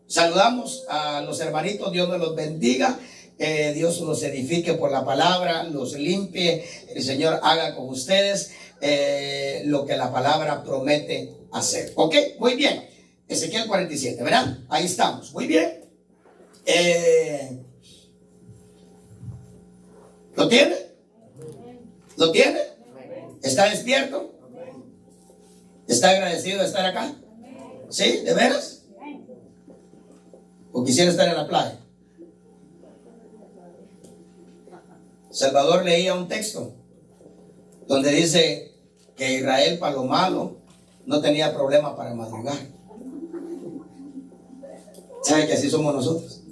Saludamos a los hermanitos, Dios nos los bendiga. Dios los edifique por la palabra, los limpie. El Señor haga con ustedes lo que la palabra promete hacer. Ok, muy bien. Ezequiel 47, ¿verdad? Ahí estamos, muy bien. ¿Lo tiene? ¿Lo tiene? ¿Está despierto? ¿Está agradecido de estar acá? ¿Sí? ¿De veras? ¿O quisiera estar en la playa? Salvador leía un texto donde dice que Israel, para lo malo, no tenía problema para madrugar. ¿Sabe que así somos nosotros?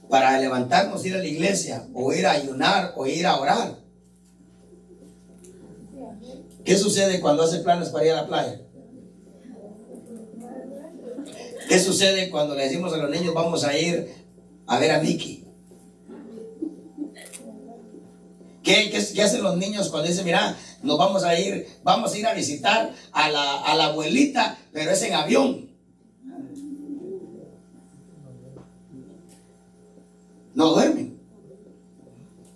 Para levantarnos, ir a la iglesia, o ir a ayunar, o ir a orar. ¿Qué sucede cuando hace planes para ir a la playa? ¿Qué sucede cuando le decimos a los niños vamos a ir a ver a Mickey? ¿Qué hacen los niños cuando dicen, mira, nos vamos a ir a visitar a la abuelita, pero es en avión? No duermen.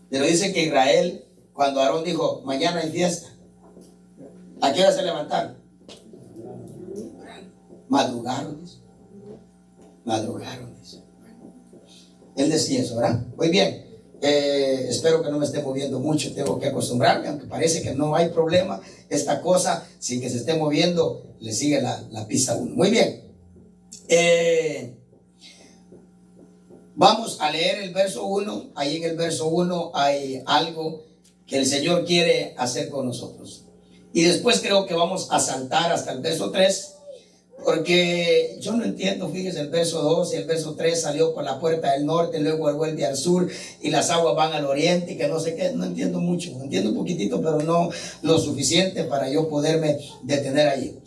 Pero dice que Israel, cuando Aarón dijo, mañana hay fiesta, ¿a qué hora se levantaron? Madrugaron. Madrugaron. Él decía eso, ¿verdad? Muy bien. Espero que no me esté moviendo mucho. Tengo que acostumbrarme, aunque parece que no hay problema. Esta cosa, sin que se esté moviendo, le sigue la pista 1. Muy bien. Vamos a leer el verso 1. Ahí en el verso 1 hay algo que el Señor quiere hacer con nosotros. Y después creo que vamos a saltar hasta el verso 3. Porque yo no entiendo, fíjese, el verso 2 y el verso 3 salió por la puerta del norte, luego vuelve al sur y las aguas van al oriente y que no sé qué. No entiendo mucho, entiendo un poquitito, pero no lo suficiente para yo poderme detener allí.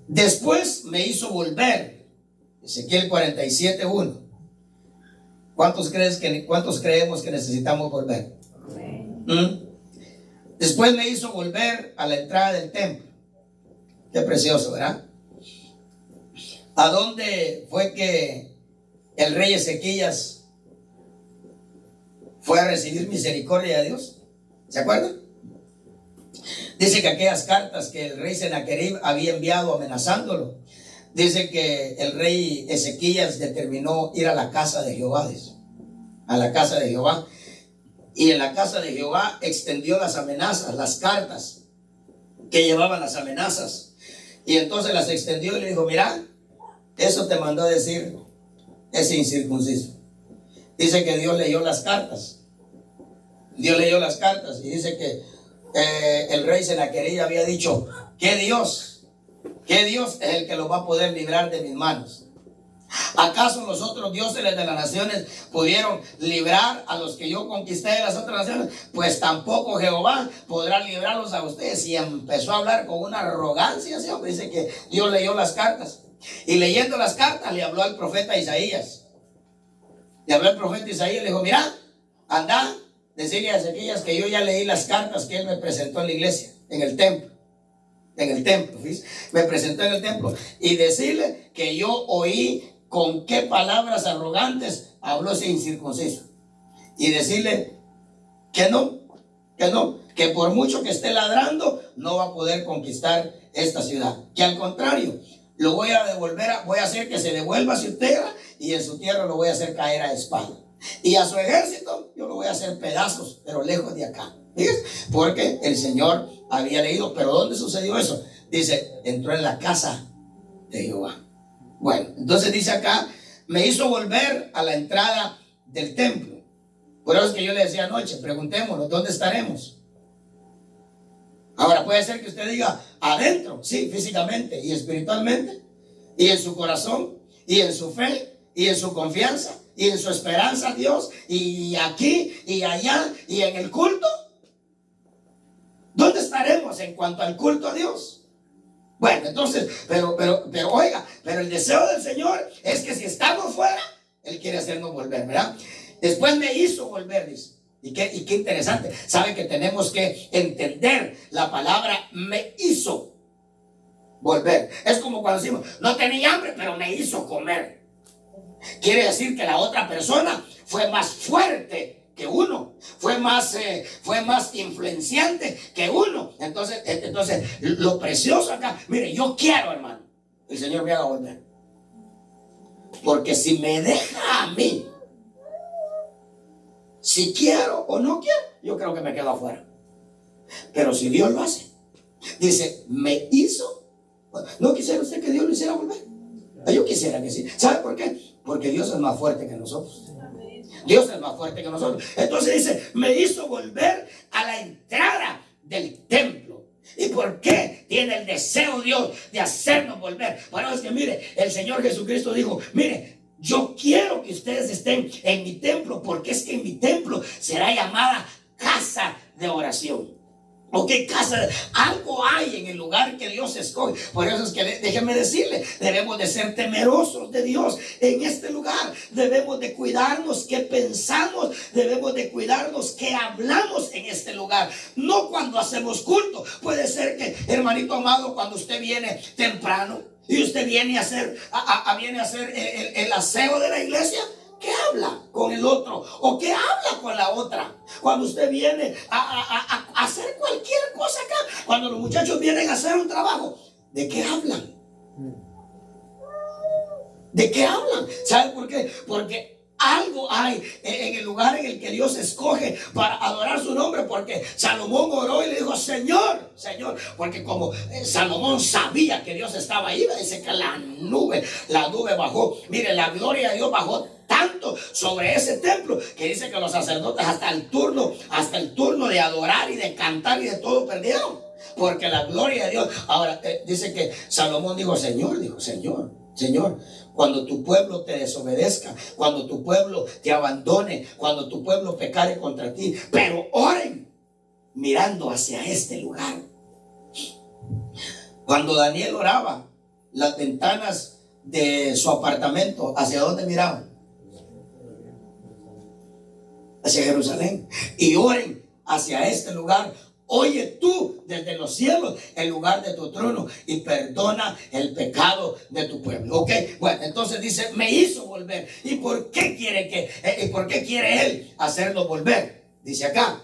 Después me hizo volver, Ezequiel 47:1. ¿Cuántos creemos que necesitamos volver? Después me hizo volver a la entrada del templo. Qué precioso, ¿verdad? ¿A dónde fue que el rey Ezequías fue a recibir misericordia de Dios? ¿Se acuerdan? Dice que aquellas cartas que el rey Sennacherib había enviado amenazándolo, dice que el rey Ezequías determinó ir a la casa de Jehová, a la casa de Jehová, y en la casa de Jehová extendió las amenazas, las cartas que llevaban las amenazas, y entonces las extendió y le dijo, mira, eso te mandó a decir ese incircunciso. Dice que Dios leyó las cartas. Dios leyó las cartas y dice que el rey Sennacherib había dicho, ¿qué Dios es el que los va a poder librar de mis manos? ¿Acaso los otros dioses de las naciones pudieron librar a los que yo conquisté de las otras naciones? Pues tampoco Jehová podrá librarlos a ustedes. Y empezó a hablar con una arrogancia, ¿sí? Dice que Dios leyó las cartas. Y leyendo las cartas le habló al profeta Isaías. Le habló al profeta Isaías y le dijo, mira, anda, decirle a Ezequías que yo ya leí las cartas que él me presentó en la iglesia, en el templo. ¿Sí? Me presentó en el templo. Y decirle que yo oí con qué palabras arrogantes habló ese incircunciso. Y decirle que no, que por mucho que esté ladrando, no va a poder conquistar esta ciudad. Que al contrario, lo voy a devolver, voy a hacer que se devuelva a su tierra y en su tierra lo voy a hacer caer a espada. Y a su ejército yo lo voy a hacer pedazos, pero lejos de acá. ¿Ves? Porque el Señor había leído, pero ¿dónde sucedió eso? Dice, entró en la casa de Jehová. Bueno, entonces dice acá, me hizo volver a la entrada del templo. Por eso es que yo le decía anoche, preguntémonos, ¿dónde estaremos? Ahora puede ser que usted diga adentro, sí, físicamente y espiritualmente, y en su corazón, y en su fe, y en su confianza, y en su esperanza a Dios, y aquí, y allá, y en el culto. ¿Dónde estaremos en cuanto al culto a Dios? Bueno, entonces, pero oiga, pero el deseo del Señor es que si estamos fuera, Él quiere hacernos volver, ¿verdad? Después me hizo volver, dice. Y qué interesante. Sabe que tenemos que entender la palabra me hizo. volver. Es como cuando decimos, no tenía hambre, pero me hizo comer. Quiere decir que la otra persona fue más fuerte que uno, fue más influenciante que uno. Entonces, lo precioso acá, mire, yo quiero, hermano, el Señor me haga volver. Porque si me deja a mí, si quiero o no quiero, yo creo que me quedo afuera. Pero si Dios lo hace, dice, me hizo. ¿No quisiera usted que Dios lo hiciera volver? Yo quisiera que sí. ¿Sabe por qué? Porque Dios es más fuerte que nosotros. Dios es más fuerte que nosotros. Entonces dice, me hizo volver a la entrada del templo. ¿Y por qué tiene el deseo Dios de hacernos volver? Bueno, es que mire, el Señor Jesucristo dijo, mire, yo quiero que ustedes estén en mi templo, porque es que en mi templo será llamada casa de oración. ¿O qué casa? Algo hay en el lugar que Dios escoge. Por eso es que déjenme decirle, debemos de ser temerosos de Dios en este lugar. Debemos de cuidarnos qué pensamos, debemos de cuidarnos qué hablamos en este lugar. No cuando hacemos culto. Puede ser que, hermanito amado, cuando usted viene temprano y usted viene a hacer, el aseo de la iglesia, ¿qué habla con el otro? ¿O qué habla con la otra? Cuando usted viene a hacer cualquier cosa acá, cuando los muchachos vienen a hacer un trabajo, ¿de qué hablan? ¿De qué hablan? ¿Saben por qué? Porque algo hay en el lugar en el que Dios escoge para adorar su nombre. Porque Salomón oró y le dijo, Señor, Señor. Porque como Salomón sabía que Dios estaba ahí, dice que la nube bajó. Mire, la gloria de Dios bajó tanto sobre ese templo que dice que los sacerdotes hasta el turno de adorar y de cantar y de todo perdieron. Porque la gloria de Dios. Ahora dice que Salomón dijo, Señor, cuando tu pueblo te desobedezca, cuando tu pueblo te abandone, cuando tu pueblo pecare contra ti, pero oren mirando hacia este lugar. Cuando Daniel oraba, las ventanas de su apartamento, ¿hacia dónde miraban? Hacia Jerusalén. Y oren hacia este lugar. Oye tú desde los cielos el lugar de tu trono y perdona el pecado de tu pueblo. Ok, bueno, entonces dice, me hizo volver. ¿Y por qué quiere él hacerlo volver? Dice acá.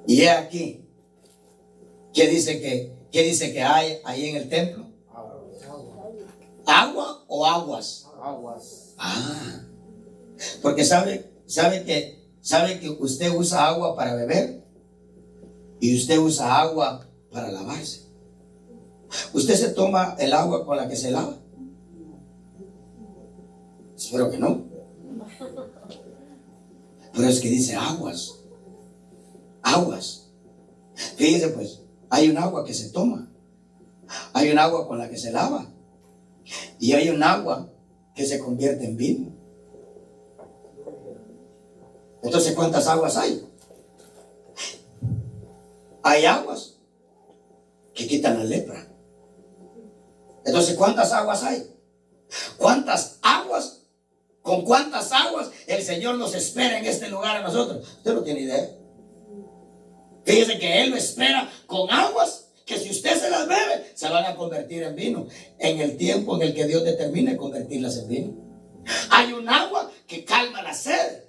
Y he aquí, ¿qué dice que hay ahí en el templo? ¿Agua o aguas? Aguas. Porque sabe que usted usa agua para beber y usted usa agua para lavarse. ¿Usted se toma el agua con la que se lava? Espero que no. Pero es que dice aguas. Fíjese pues, hay un agua que se toma, hay un agua con la que se lava y hay un agua que se convierte en vino. Entonces, ¿cuántas aguas hay? Hay aguas que quitan la lepra. Entonces, ¿cuántas aguas hay? ¿Cuántas aguas? ¿Con cuántas aguas el Señor nos espera en este lugar a nosotros? Usted no tiene idea. Fíjese que Él lo espera con aguas que si usted se las bebe, se van a convertir en vino en el tiempo en el que Dios determine convertirlas en vino. Hay un agua que calma la sed.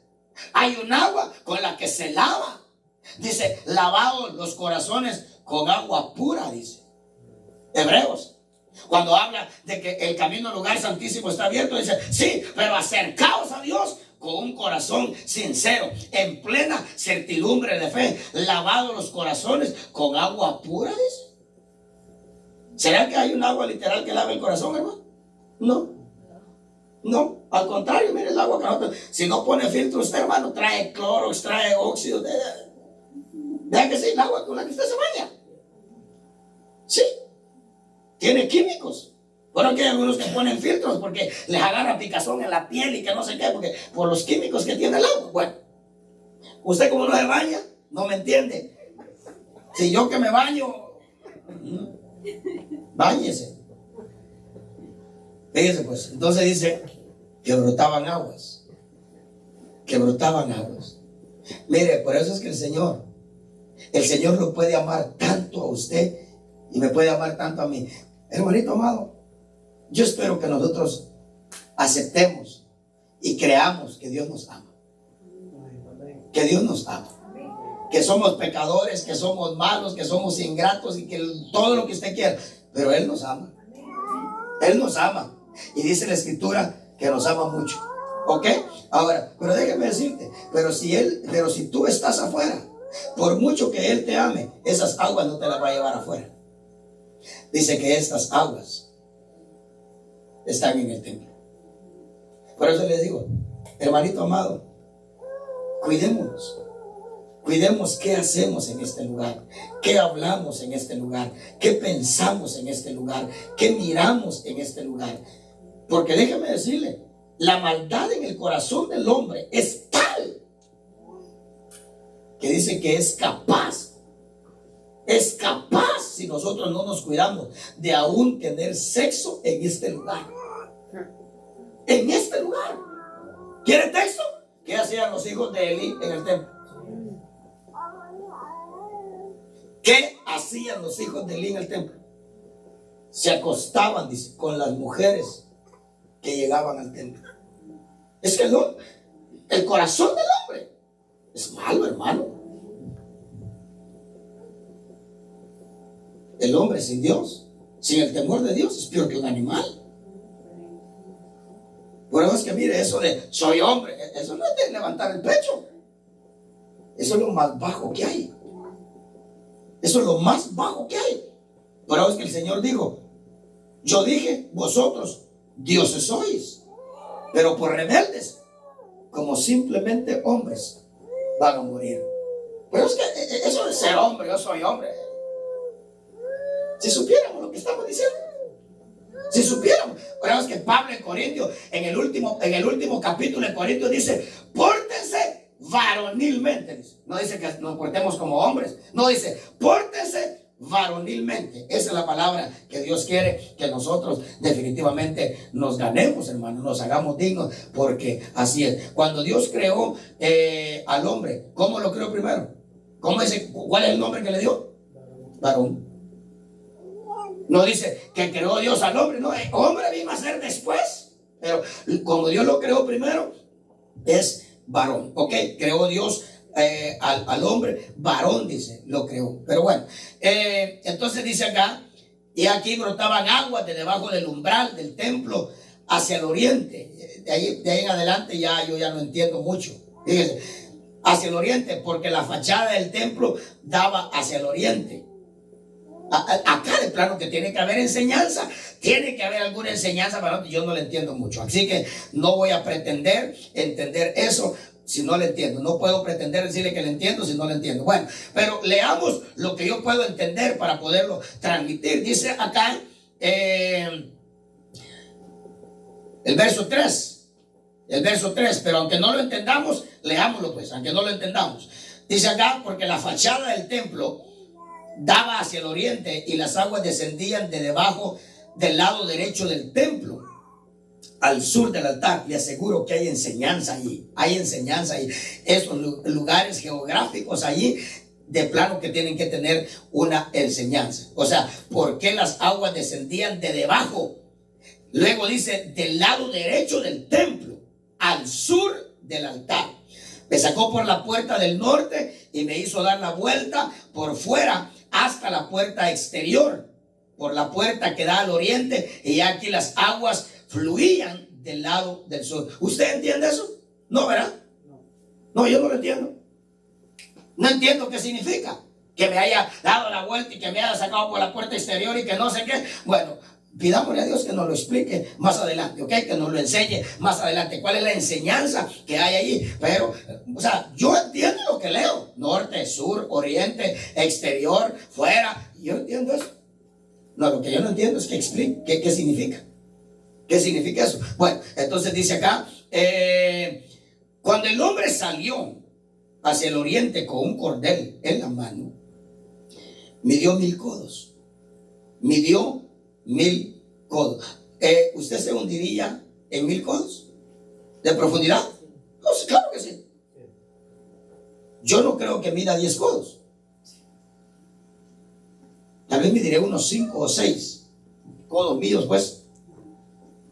Hay un agua con la que se lava. Dice, lavados los corazones con agua pura, dice Hebreos. Cuando habla de que el camino al lugar santísimo está abierto, dice, sí, pero acercaos a Dios con un corazón sincero, en plena certidumbre de fe, lavados los corazones con agua pura, dice. ¿Será que hay un agua literal que lava el corazón, hermano? No, al contrario, mire el agua que nosotros, si no pone filtro usted, hermano, trae cloro, trae óxido. Vean que sí, el agua con la que usted se baña. Sí, tiene químicos. Bueno, que hay algunos que ponen filtros porque les agarra picazón en la piel y que no sé qué, porque por los químicos que tiene el agua. Bueno, usted como no se baña, no me entiende. Si yo que me baño, báñese. Fíjese pues, entonces dice que brotaban aguas. Mire, por eso es que el Señor El Señor lo puede amar tanto a usted y me puede amar tanto a mí. Hermanito amado, yo espero que nosotros aceptemos y creamos que Dios nos ama. Que Dios nos ama. Que somos pecadores, que somos malos, que somos ingratos y que todo lo que usted quiera. Pero Él nos ama. Él nos ama. Y dice la Escritura que nos ama mucho. ¿Ok? Ahora, pero déjeme decirte, pero si tú estás afuera, por mucho que Él te ame, esas aguas no te las va a llevar afuera. Dice que estas aguas están en el templo. Por eso les digo, hermanito amado, cuidémonos. Cuidemos qué hacemos en este lugar, qué hablamos en este lugar, qué pensamos en este lugar, qué miramos en este lugar. Porque déjeme decirle, la maldad en el corazón del hombre es tal que dice que es capaz, si nosotros no nos cuidamos, de aún tener sexo en este lugar. En este lugar. ¿Quiere texto? ¿Qué hacían los hijos de Elí en el templo? ¿Qué hacían los hijos de Elí en el templo? Se acostaban, dice, con las mujeres que llegaban al templo. Es que el corazón del hombre es malo, hermano. El hombre sin Dios, sin el temor de Dios, es peor que un animal. Por eso es que mire, eso de soy hombre, eso no es de levantar el pecho. Eso es lo más bajo que hay. Eso es lo más bajo que hay. Por eso es que el Señor dijo, yo dije, vosotros dioses sois, pero por rebeldes, como simplemente hombres, van a morir. Pero es que eso de ser hombre, yo soy hombre. Si supiéramos lo que estamos diciendo, si supiéramos. Por eso es que Pablo en Corintios, en el último capítulo de Corintios dice, pórtense varonilmente. Dice. No dice que nos portemos como hombres, no dice, pórtense varonilmente. Esa es la palabra que Dios quiere que nosotros definitivamente nos ganemos, hermano, nos hagamos dignos, porque así es. Cuando Dios creó al hombre, ¿cómo lo creó primero? ¿Cuál es el nombre que le dio? Varón. No dice que creó Dios al hombre, no, el hombre vino a ser después, pero como Dios lo creó primero, es varón, ok, creó Dios al hombre, varón dice, lo creó. Pero bueno, entonces dice acá, y aquí brotaban aguas de debajo del umbral del templo hacia el oriente. De ahí en adelante yo ya no entiendo mucho. Fíjense, hacia el oriente, porque la fachada del templo daba hacia el oriente. Acá de plano que tiene que haber enseñanza, tiene que haber alguna enseñanza, pero yo no le entiendo mucho, así que no voy a pretender entender eso si no le entiendo. No puedo pretender decirle que le entiendo si no le entiendo. Bueno, pero leamos lo que yo puedo entender para poderlo transmitir. Dice acá el verso 3, pero aunque no lo entendamos, leámoslo pues, aunque no lo entendamos. Dice acá, porque la fachada del templo daba hacia el oriente y las aguas descendían de debajo del lado derecho del templo al sur del altar. Le aseguro que hay enseñanza allí, esos lugares geográficos allí de plano que tienen que tener una enseñanza. O sea, ¿por qué las aguas descendían de debajo? Luego dice del lado derecho del templo al sur del altar. Me sacó por la puerta del norte y me hizo dar la vuelta por fuera hasta la puerta exterior, por la puerta que da al oriente, y aquí las aguas fluían del lado del sur. ¿Usted entiende eso? No, ¿verdad? No, yo no lo entiendo. No entiendo qué significa que me haya dado la vuelta y que me haya sacado por la puerta exterior y que no sé qué. Bueno, pidámosle a Dios que nos lo explique más adelante, ¿ok? Que nos lo enseñe más adelante. ¿Cuál es la enseñanza que hay allí? Pero, o sea, yo entiendo lo que leo. Norte, sur, oriente, exterior, fuera. Yo entiendo eso. No, lo que yo no entiendo es que explique qué significa. ¿Qué significa eso? Bueno, entonces dice acá, cuando el hombre salió hacia el oriente con un cordel en la mano, midió 1000 codos. Midió 1000 codos. ¿Usted se hundiría en 1000 codos de profundidad? No, claro que sí. Yo no creo que mida 10 codos. tal vez me diré unos 5 o 6 codos míos, pues,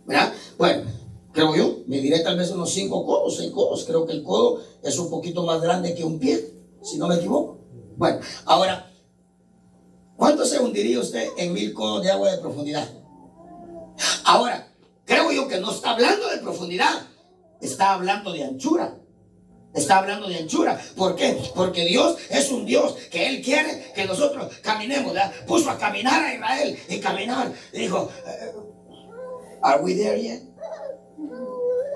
¿verdad? Bueno, creo yo, me diré tal vez unos 5 codos, 6 codos. Creo que el codo es un poquito más grande que un pie, si no me equivoco. Bueno, ahora, ¿cuánto se hundiría usted en 1000 codos de agua de profundidad? Ahora, creo yo que no está hablando de profundidad, está hablando de anchura. Está hablando de anchura. ¿Por qué? Porque Dios es un Dios que Él quiere que nosotros caminemos, ¿verdad? Puso a caminar a Israel y caminar. Y dijo, ¿Are we there yet?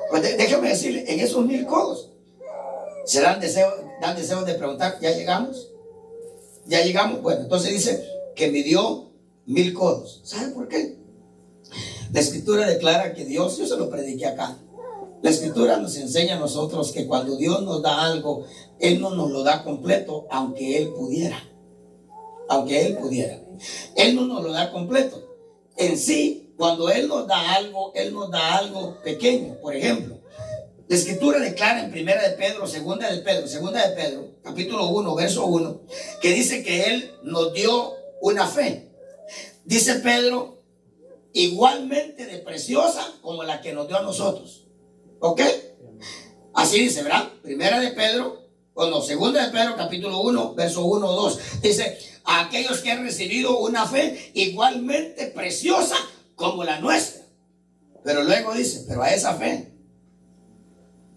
Pues déjeme decirle, en esos 1000 codos se dan deseos de preguntar, ¿ya llegamos? ¿Ya llegamos? Bueno, entonces dice que midió 1000 codos. ¿Sabe por qué? La Escritura declara que Dios, yo se lo prediqué acá, la Escritura nos enseña a nosotros que cuando Dios nos da algo, Él no nos lo da completo, aunque Él pudiera. Aunque Él pudiera. Él no nos lo da completo. En sí, cuando Él nos da algo pequeño. Por ejemplo, la Escritura declara en Primera de Pedro, Segunda de Pedro, capítulo 1, verso 1, que dice que Él nos dio una fe. Dice Pedro, igualmente de preciosa como la que nos dio a nosotros. ¿Ok? Así dice, ¿verdad? Segunda de Pedro, capítulo 1, verso 1 o 2. Dice, a aquellos que han recibido una fe igualmente preciosa como la nuestra. Pero luego dice, pero a esa fe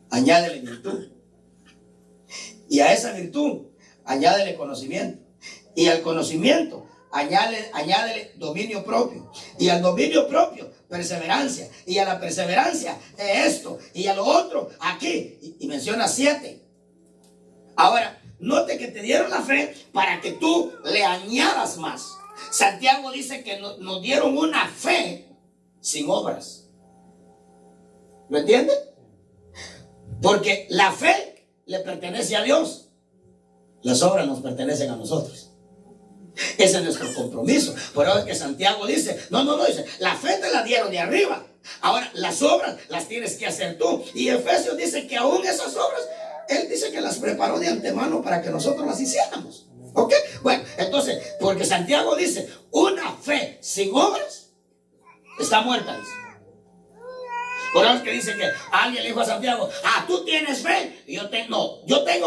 añádele virtud. Y a esa virtud añádele conocimiento. Y al conocimiento añádele dominio propio. Y al dominio propio, perseverancia. Y a la perseverancia, esto. Y a lo otro, aquí. Y menciona 7. Ahora, note que te dieron la fe para que tú le añadas más. Santiago dice que nos dieron una fe sin obras. ¿Lo entiende? Porque la fe le pertenece a Dios. Las obras nos pertenecen a nosotros. Ese es nuestro compromiso. Por eso es que Santiago dice, no, dice, la fe te la dieron de arriba. Ahora, las obras las tienes que hacer tú. Y Efesios dice que aún esas obras, Él dice que las preparó de antemano para que nosotros las hiciéramos. ¿Ok? Bueno, entonces, porque Santiago dice, una fe sin obras está muerta, dice. Por eso es que dice que alguien le dijo a Santiago, tú tienes fe, y yo tengo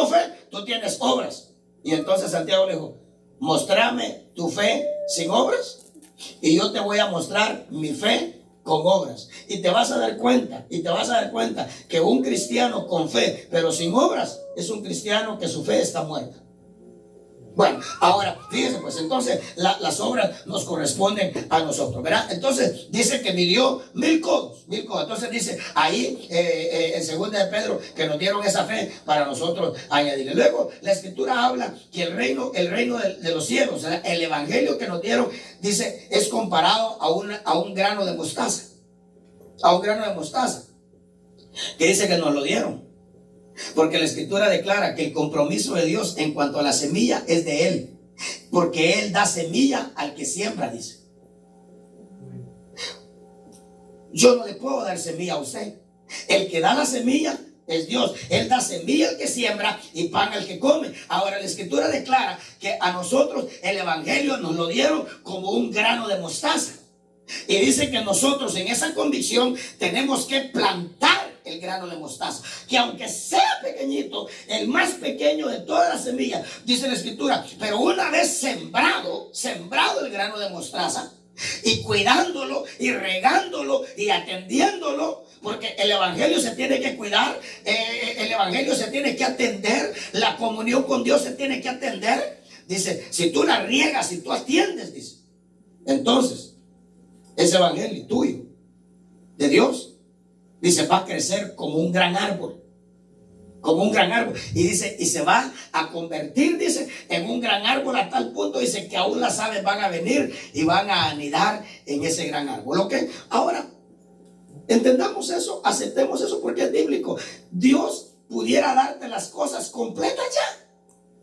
fe, tú tienes obras. Y entonces Santiago le dijo, mostrame tu fe sin obras y yo te voy a mostrar mi fe con obras. Y te vas a dar cuenta, que un cristiano con fe, pero sin obras, es un cristiano que su fe está muerta. Bueno, ahora, fíjense, pues entonces las obras nos corresponden a nosotros, ¿verdad? Entonces dice que midió 1000 codos. Entonces dice ahí en Segunda de Pedro que nos dieron esa fe para nosotros añadirle. Luego la Escritura habla que el reino de los cielos, el evangelio que nos dieron, dice, es comparado a un grano de mostaza. A un grano de mostaza. Que dice que nos lo dieron. Porque la Escritura declara que el compromiso de Dios en cuanto a la semilla es de Él. Porque Él da semilla al que siembra, dice. Yo no le puedo dar semilla a usted. El que da la semilla es Dios. Él da semilla al que siembra y pan al que come. Ahora la Escritura declara que a nosotros el evangelio nos lo dieron como un grano de mostaza. Y dice que nosotros en esa convicción tenemos que plantar el grano de mostaza, que aunque sea pequeñito, el más pequeño de todas las semillas, dice la Escritura, pero una vez sembrado el grano de mostaza, y cuidándolo y regándolo y atendiéndolo, porque el evangelio se tiene que cuidar, el evangelio se tiene que atender, la comunión con Dios se tiene que atender. Dice, si tú la riegas, si tú atiendes, dice, entonces ese evangelio tuyo, de Dios, dice, va a crecer como un gran árbol. Como un gran árbol. Y dice, y se va a convertir, dice, en un gran árbol a tal punto, dice, que aún las aves van a venir y van a anidar en ese gran árbol. ¿Ok? Ahora, entendamos eso, aceptemos eso porque es bíblico. Dios pudiera darte las cosas completas ya.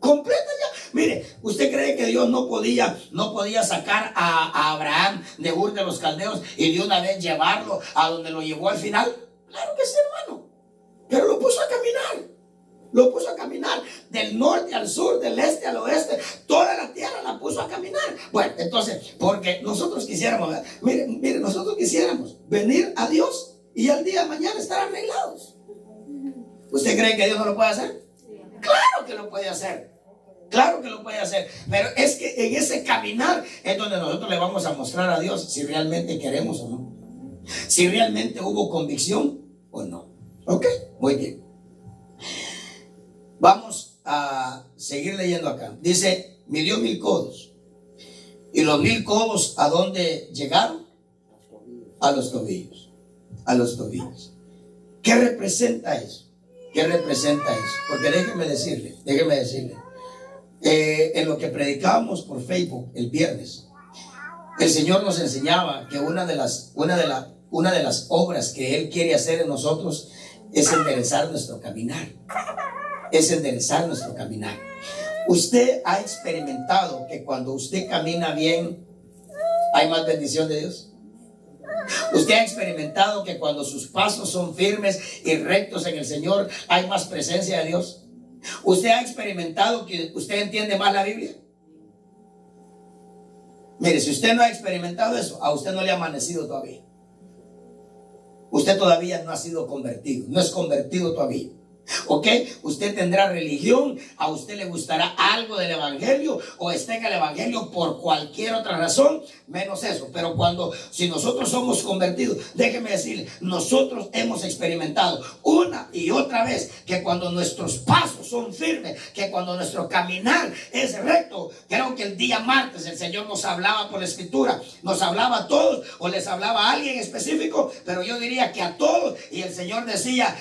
Completa ya. Mire, ¿usted cree que Dios no podía sacar a Abraham de Ur de los Caldeos y de una vez llevarlo a donde lo llevó al final? Claro que sí, hermano. Pero lo puso a caminar. Lo puso a caminar del norte al sur, del este al oeste. Toda la tierra la puso a caminar. Bueno, entonces, porque nosotros quisiéramos, miren, nosotros quisiéramos venir a Dios y al día de mañana estar arreglados. ¿Usted cree que Dios no lo puede hacer? Claro que lo puede hacer. Claro que lo puede hacer. Pero es que en ese caminar es donde nosotros le vamos a mostrar a Dios si realmente queremos o no. Si realmente hubo convicción o no. Ok, muy bien. Vamos a seguir leyendo acá. Dice, midió 1000 codos. Y los 1000 codos, ¿a dónde llegaron? A los tobillos. A los tobillos. ¿Qué representa eso? ¿Qué representa eso? Porque déjeme decirle. En lo que predicábamos por Facebook el viernes, el Señor nos enseñaba que una de las obras que Él quiere hacer en nosotros es enderezar nuestro caminar. Es enderezar nuestro caminar. Usted ha experimentado que cuando usted camina bien, hay más bendición de Dios. Usted ha experimentado que cuando sus pasos son firmes y rectos en el Señor, hay más presencia de Dios. Usted ha experimentado que usted entiende más la Biblia. Mire, si usted no ha experimentado eso, a usted no le ha amanecido todavía. Usted todavía no ha sido convertido, no es convertido todavía. ¿Ok? Usted tendrá religión, a usted le gustará algo del evangelio o está en el evangelio por cualquier otra razón, menos eso. Pero si nosotros somos convertidos, déjeme decirle, nosotros hemos experimentado una y otra vez que cuando nuestros pasos son firmes, que cuando nuestro caminar es recto. Creo que el día martes el Señor nos hablaba por la escritura, nos hablaba a todos o les hablaba a alguien específico, pero yo diría que a todos, y el Señor decía: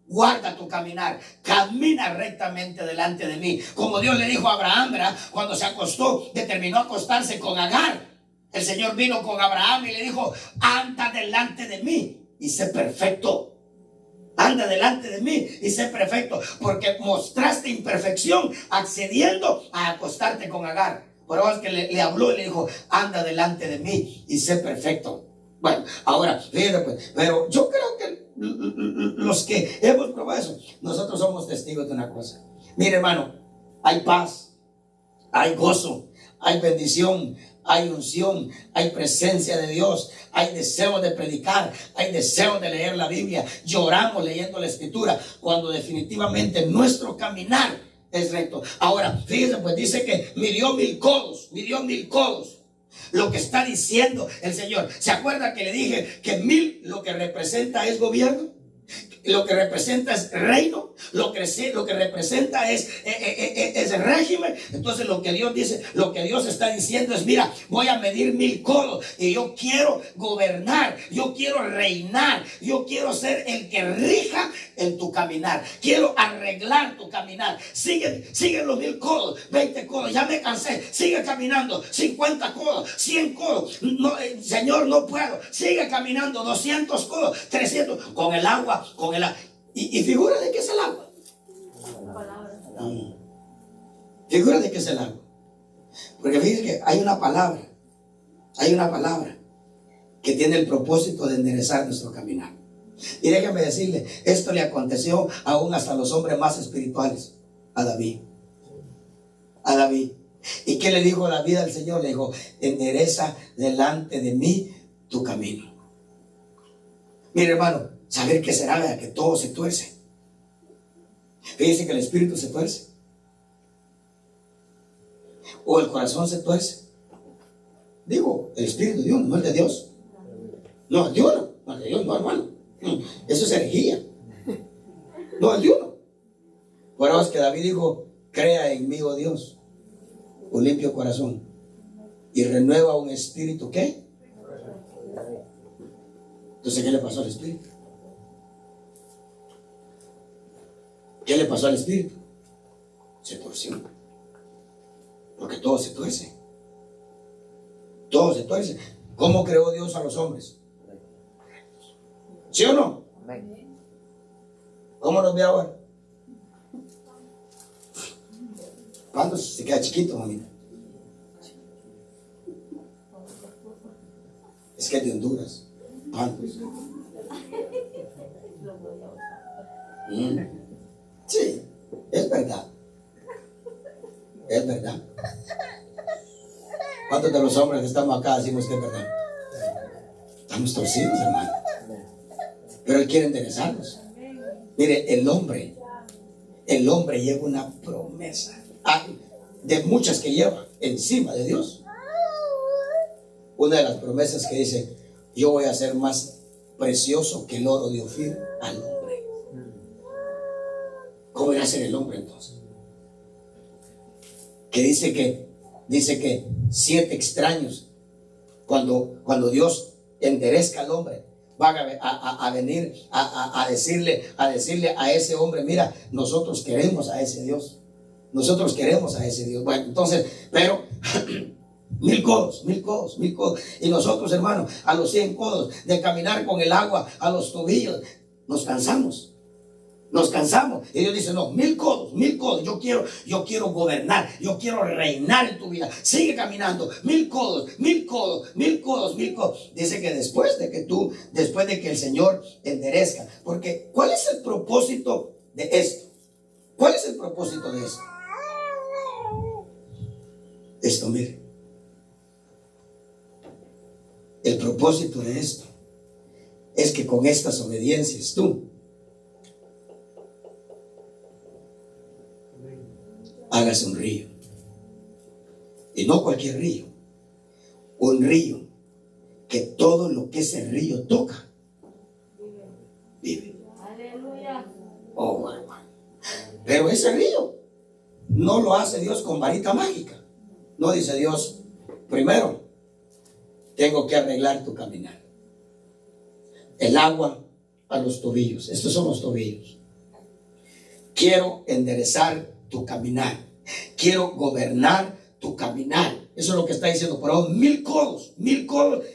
guarda tu caminar, camina rectamente delante de mí. Como Dios le dijo a Abraham, ¿verdad? Cuando se acostó, determinó acostarse con Agar. El Señor vino con Abraham y le dijo: anda delante de mí y sé perfecto. Anda delante de mí y sé perfecto, porque mostraste imperfección accediendo a acostarte con Agar. Por eso es que le habló y le dijo: anda delante de mí y sé perfecto. Bueno, ahora, fíjense pues, pero yo creo que los que hemos probado eso, nosotros somos testigos de una cosa. Mire, hermano, hay paz, hay gozo, hay bendición, hay unción, hay presencia de Dios, hay deseo de predicar, hay deseo de leer la Biblia. Lloramos leyendo la escritura cuando definitivamente nuestro caminar es recto. Ahora, fíjense pues, dice que midió 1000 codos, midió 1000 codos. Lo que está diciendo el Señor. ¿Se acuerda que le dije que 1000 lo que representa es gobierno? Lo que representa es reino, lo que representa es régimen. Entonces lo que Dios dice, lo que Dios está diciendo es: mira, voy a medir 1000 codos y yo quiero gobernar, yo quiero reinar, yo quiero ser el que rija en tu caminar, quiero arreglar tu caminar. Sigue los 1000 codos, 20 codos, ya me cansé, sigue caminando, 50 codos, 100 codos, no, Señor, no puedo, sigue caminando, 200 codos, 300, con el agua, y figura de qué es el agua. Figura de qué es el agua. Porque fíjense que hay una palabra que tiene el propósito de enderezar nuestro caminar. Y déjenme decirle, esto le aconteció aún hasta los hombres más espirituales, a David. ¿Y qué le dijo David al Señor? Le dijo: endereza delante de mí tu camino. Mire, hermano, saber qué será, ¿verdad? Que todo se tuerce. Fíjense que el espíritu se tuerce, o el corazón se tuerce. Digo, el espíritu de uno, no el de Dios. No, el de uno, no el de Dios, no, hermano. Eso es herejía. No, el de uno. Por eso es que David dijo: crea en mí, oh Dios, un limpio corazón y renueva un espíritu. ¿Qué? Entonces, ¿qué le pasó al espíritu? ¿Qué le pasó al espíritu? Se torció. Porque todo se tuerce. Todo se tuerce. ¿Cómo creó Dios a los hombres? ¿Sí o no? ¿Cómo nos ve ahora? ¿Cuándo se queda chiquito, mamita? Es que es de Honduras. ¿Cuándo? Sí. Es verdad. ¿Cuántos de los hombres que estamos acá decimos que es verdad? Estamos torcidos, hermano. Pero Él quiere enderezarnos. Mire, el hombre lleva una promesa, de muchas que lleva encima de Dios. Una de las promesas que dice: yo voy a ser más precioso que el oro de Ofir al hombre. ¿Cómo irá a ser el hombre entonces? Que dice que 7 extraños, cuando Dios enderezca al hombre, van a venir a decirle a ese hombre: mira, nosotros queremos a ese Dios. Nosotros queremos a ese Dios. Bueno, entonces, pero 1000 codos. Y nosotros, hermanos, a los 100 codos de caminar con el agua a los tobillos, nos cansamos. Y Dios dice: no, 1000 codos. Yo quiero gobernar, yo quiero reinar en tu vida. Sigue caminando, 1000 codos. Dice que después de que el Señor enderezca, porque ¿cuál es el propósito de esto? ¿Cuál es el propósito de esto? Esto, mire. El propósito de esto es que con estas obediencias tú hagas un río. Y no cualquier río. Un río que todo lo que ese río toca, vive. Oh, hermano. Pero ese río no lo hace Dios con varita mágica. No dice Dios: primero tengo que arreglar tu caminar. El agua a los tobillos. Estos son los tobillos. Quiero enderezar tu caminar. Quiero gobernar tu caminar. Eso es lo que está diciendo. Pero 1000 codos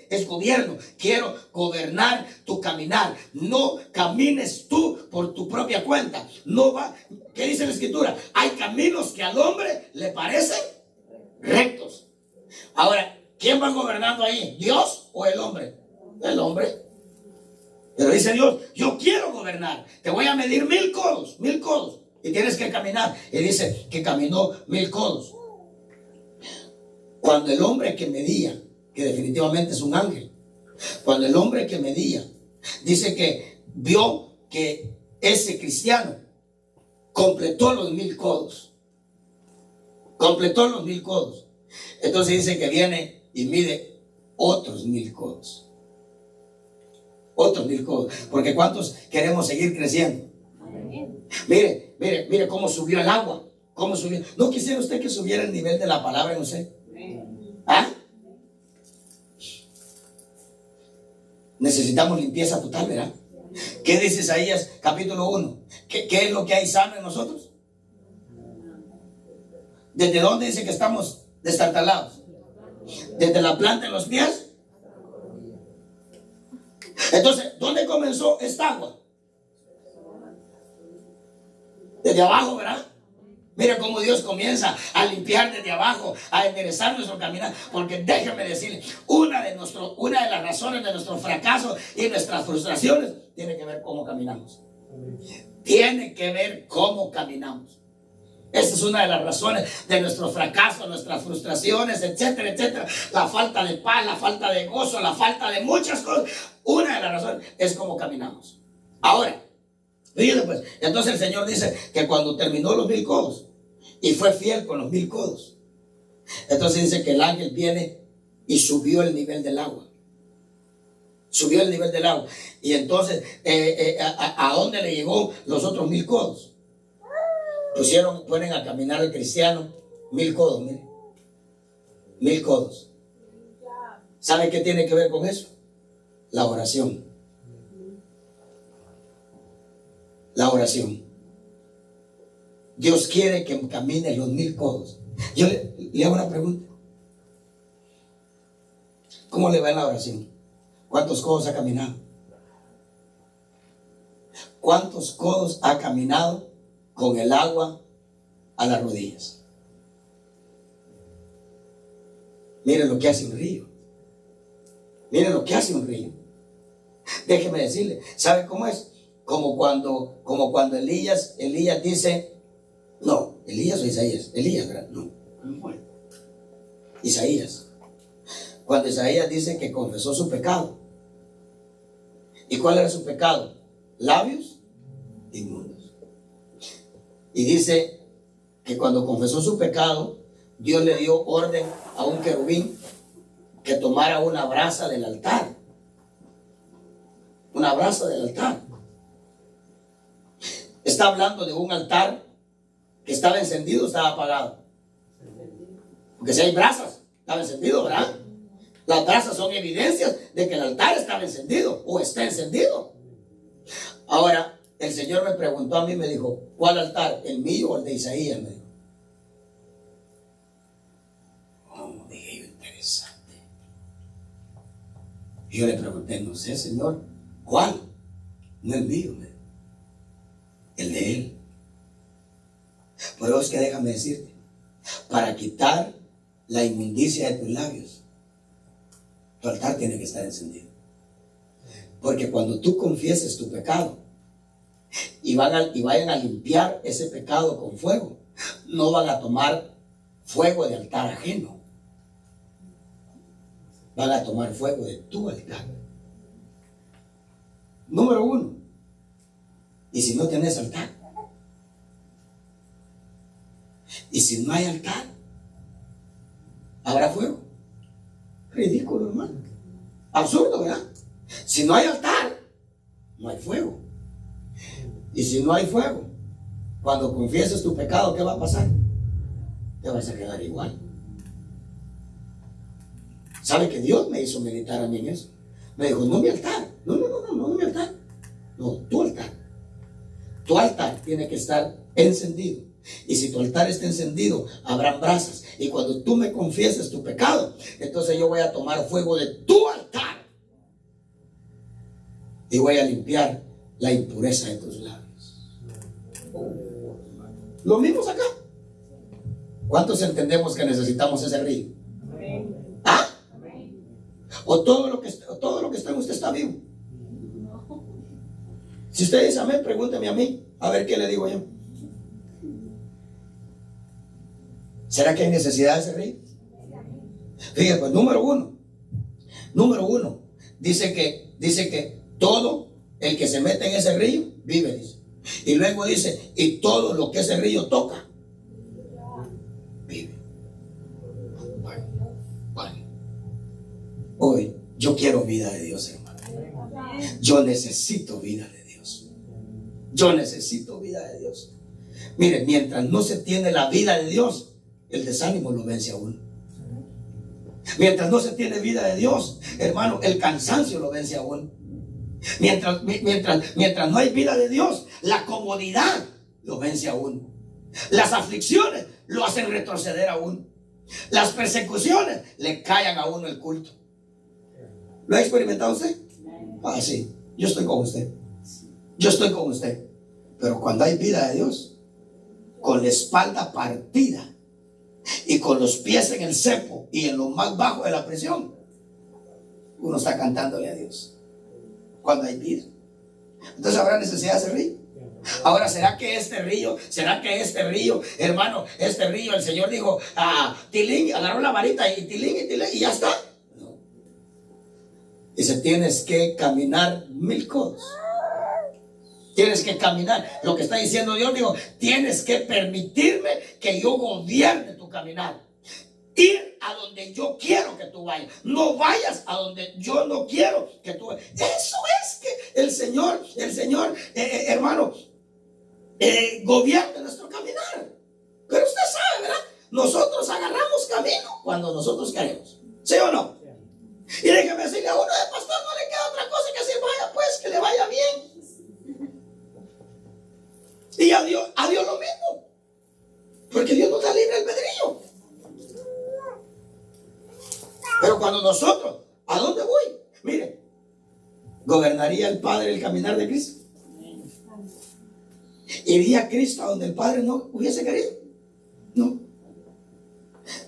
es gobierno. Quiero gobernar tu caminar. No camines tú por tu propia cuenta. No va. ¿Qué dice la Escritura? Hay caminos que al hombre le parecen rectos. Ahora, ¿quién va gobernando ahí? ¿Dios o el hombre? El hombre. Pero dice Dios: yo quiero gobernar. Te voy a medir 1000 codos. Y tienes que caminar. Y dice que caminó 1000 codos. Cuando el hombre que medía, que definitivamente es un ángel, cuando el hombre que medía, dice que vio que ese cristiano completó los 1000 codos. Entonces dice que viene y mide otros 1000 codos. Porque ¿cuántos queremos seguir creciendo? Mire cómo subió el agua. ¿No quisiera usted que subiera el nivel de la palabra en usted? ¿Ah? Necesitamos limpieza total, ¿verdad? ¿Qué dice Isaías capítulo 1? ¿Qué es lo que hay sano en nosotros? ¿Desde dónde dice que estamos destartalados? ¿Desde la planta de los pies? Entonces, ¿dónde comenzó esta agua? Desde abajo, ¿verdad? Mire cómo Dios comienza a limpiar desde abajo, a enderezar nuestro caminar. Porque déjeme decirle, una de las razones de nuestro fracaso y nuestras frustraciones tiene que ver cómo caminamos. Esa es una de las razones de nuestro fracaso, nuestras frustraciones, etcétera. La falta de paz, la falta de gozo, la falta de muchas cosas. Una de las razones es cómo caminamos. Ahora, fíjate pues, entonces el Señor dice que cuando terminó los 1000 codos y fue fiel con los 1000 codos, entonces dice que el ángel viene y subió el nivel del agua. Y entonces, ¿a dónde le llegó los otros 1000 codos? Ponen a caminar el cristiano 1000 codos, mire. 1000 codos. ¿Sabe qué tiene que ver con eso? La oración. Dios quiere que camine los 1000 codos. Yo le hago una pregunta. ¿Cómo le va en la oración? ¿Cuántos codos ha caminado? ¿Cuántos codos ha caminado con el agua a las rodillas? Miren lo que hace un río. Déjeme decirle, ¿sabe cómo es? Como cuando Elías dice, no, Elías o Isaías, Elías, ¿verdad? No. Isaías. Cuando Isaías dice que confesó su pecado. ¿Y cuál era su pecado? Labios inmundos. Y dice que cuando confesó su pecado, Dios le dio orden a un querubín que tomara una brasa del altar. Una brasa del altar. Está hablando de un altar que estaba encendido o estaba apagado. Porque si hay brasas, estaba encendido, ¿verdad? Las brasas son evidencias de que el altar estaba encendido o está encendido. Ahora, el Señor me preguntó a mí, me dijo, ¿cuál altar? ¿El mío o el de Isaías? Me dijo. Oh, dije yo, interesante. Y yo le pregunté, no sé, Señor, ¿cuál? No el mío, me dijo. El de Él. Pero es que déjame decirte, para quitar la inmundicia de tus labios, tu altar tiene que estar encendido. Porque cuando tú confieses tu pecado y vayan a limpiar ese pecado con fuego, no van a tomar fuego de altar ajeno. Van a tomar fuego de tu altar. Número 1. Y si no tienes altar, y si no hay altar, ¿habrá fuego? Ridículo, hermano. Absurdo, ¿verdad? Si no hay altar, no hay fuego. Y si no hay fuego, cuando confieses tu pecado, ¿qué va a pasar? Te vas a quedar igual. ¿Sabe que Dios me hizo meditar a mí en eso? Me dijo, no mi altar. No mi altar. No, tu altar. Tu altar tiene que estar encendido. Y si tu altar está encendido, habrán brasas. Y cuando tú me confieses tu pecado, entonces yo voy a tomar fuego de tu altar y voy a limpiar la impureza de tus labios. Lo mismo acá. ¿Cuántos entendemos que necesitamos ese río? ¿Ah? ¿O todo lo que está en usted está vivo? Si usted dice amén, pregúnteme a mí, a ver qué le digo yo. ¿Será que hay necesidad de ese río? Fíjate, pues número uno, dice que todo el que se mete en ese río vive, dice. Y luego dice, y todo lo que ese río toca, vive. Bueno. Hoy, yo quiero vida de Dios, hermano. Yo necesito vida de Dios. Yo necesito vida de Dios. Mire, mientras no se tiene la vida de Dios, el desánimo lo vence a uno. Mientras no se tiene vida de Dios, hermano, el cansancio lo vence a uno. Mientras no hay vida de Dios, la comodidad lo vence a uno. Las aflicciones lo hacen retroceder a uno. Las persecuciones le callan a uno el culto. ¿Lo ha experimentado usted? Ah, sí, yo estoy con usted. Yo estoy con usted. Pero cuando hay vida de Dios, con la espalda partida y con los pies en el cepo y en lo más bajo de la prisión, uno está cantándole a Dios. Cuando hay vida, entonces habrá necesidad de ese río. Ahora, ¿será que este río, hermano, este río, el Señor dijo, tilín, agarró la varita y tilín, y ya está? No. Dice, tienes que caminar 1000 codos. Tienes que caminar. Lo que está diciendo Dios, digo, tienes que permitirme que yo gobierne tu caminar. Ir a donde yo quiero que tú vayas. No vayas a donde yo no quiero que tú vayas. Eso es que el Señor, hermano, gobierne nuestro caminar. Pero usted sabe, ¿verdad? Nosotros agarramos camino cuando nosotros queremos. ¿Sí o no? Y déjeme decirle a uno, pastor, no le queda otra cosa que decir, vaya pues, que le vaya bien. Y a Dios lo mismo. Porque Dios nos da libre albedrío. Pero cuando nosotros, ¿a dónde voy? Mire, ¿gobernaría el Padre el caminar de Cristo? ¿Iría Cristo a donde el Padre no hubiese querido? No.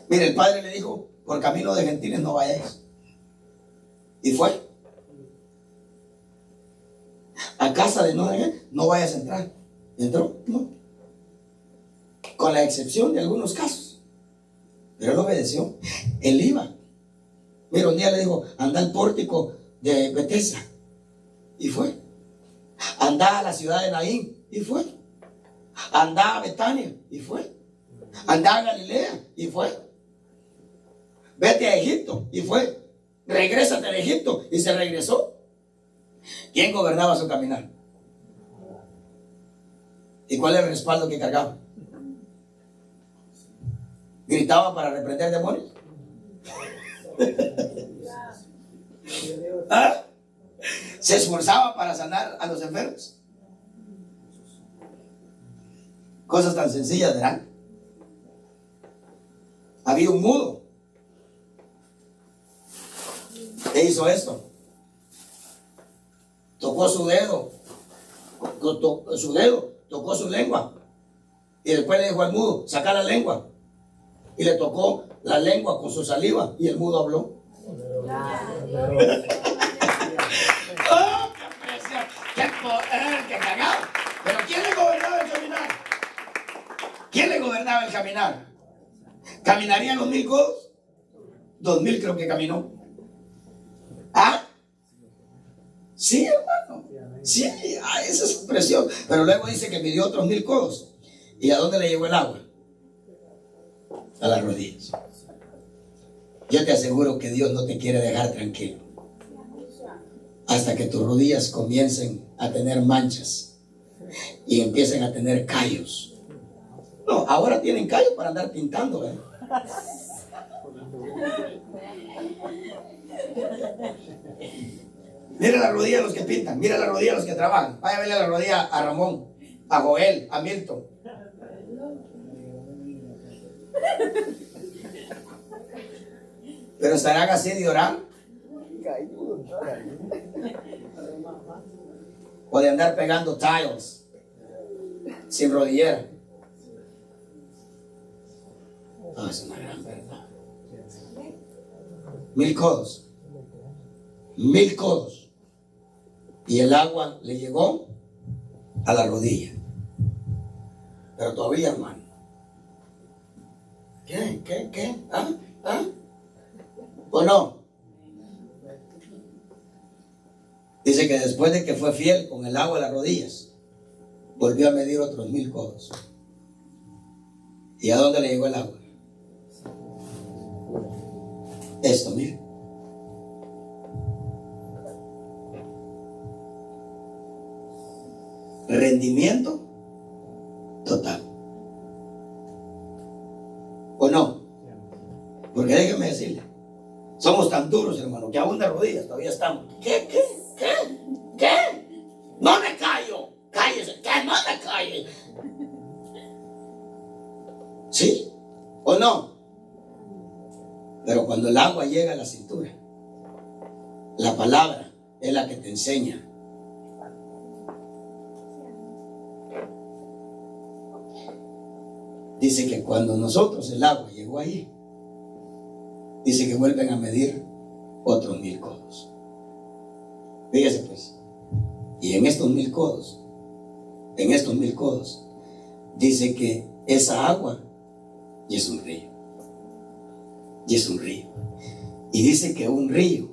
Mire, el Padre le dijo, por camino de gentiles no vayáis. Y fue. A casa de no vayas a entrar. ¿Entró? No. Con la excepción de algunos casos. Pero él obedeció. Él iba. Mira, un día le dijo, anda al pórtico de Betesda. Y fue. Anda a la ciudad de Naín. Y fue. Anda a Betania. Y fue. Anda a Galilea. Y fue. Vete a Egipto. Y fue. Regrésate de Egipto. Y se regresó. ¿Quién gobernaba su caminar? ¿Y cuál era el respaldo que cargaba? ¿Gritaba para reprender demonios? ¿Ah? ¿Se esforzaba para sanar a los enfermos? Cosas tan sencillas, ¿verdad? Había un mudo. ¿Qué hizo esto? Tocó su dedo. Tocó su lengua. Y después le dijo al mudo, saca la lengua. Y le tocó la lengua con su saliva. Y el mudo habló. ¡Oh, qué presión! ¡Qué poder! ¡Qué cagado! Pero ¿quién le gobernaba el caminar? ¿Quién le gobernaba el caminar? ¿Caminarían los 1000 codos? 2000 creo que caminó. ¿Ah? Sí, hermano. Sí, esa es presión. Pero luego dice que midió otros 1000 codos. ¿Y a dónde le llegó el agua? A las rodillas. Yo te aseguro que Dios no te quiere dejar tranquilo hasta que tus rodillas comiencen a tener manchas y empiecen a tener callos. No, ahora tienen callos para andar pintando, ¿eh? Mira la rodilla de los que pintan, mira la rodilla de los que trabajan. Vaya a verle la rodilla a Ramón, a Joel, a Milton. Pero estarán así de orar o de andar pegando tiles sin rodillera. No, es una gran verdad. 1000 codos. 1000 codos. Y el agua le llegó a la rodilla. Pero todavía, hermano. ¿Qué? ¿Ah? ¿O no? Dice que después de que fue fiel con el agua a las rodillas, volvió a medir otros 1000 codos. ¿Y a dónde le llegó el agua? Esto, mire. Rendimiento total. ¿O no? Porque déjeme decirle, somos tan duros, hermano, que aún de rodillas todavía estamos. ¿Qué? No me callo. Cállese, que no me calle. ¿Sí? ¿O no? Pero cuando el agua llega a la cintura, la palabra es la que te enseña. Dice que cuando nosotros el agua llegó ahí, dice que vuelven a medir otros 1000 codos. Fíjese pues. Y en estos 1000 codos, dice que esa agua y es un río. Y es un río. Y dice que un río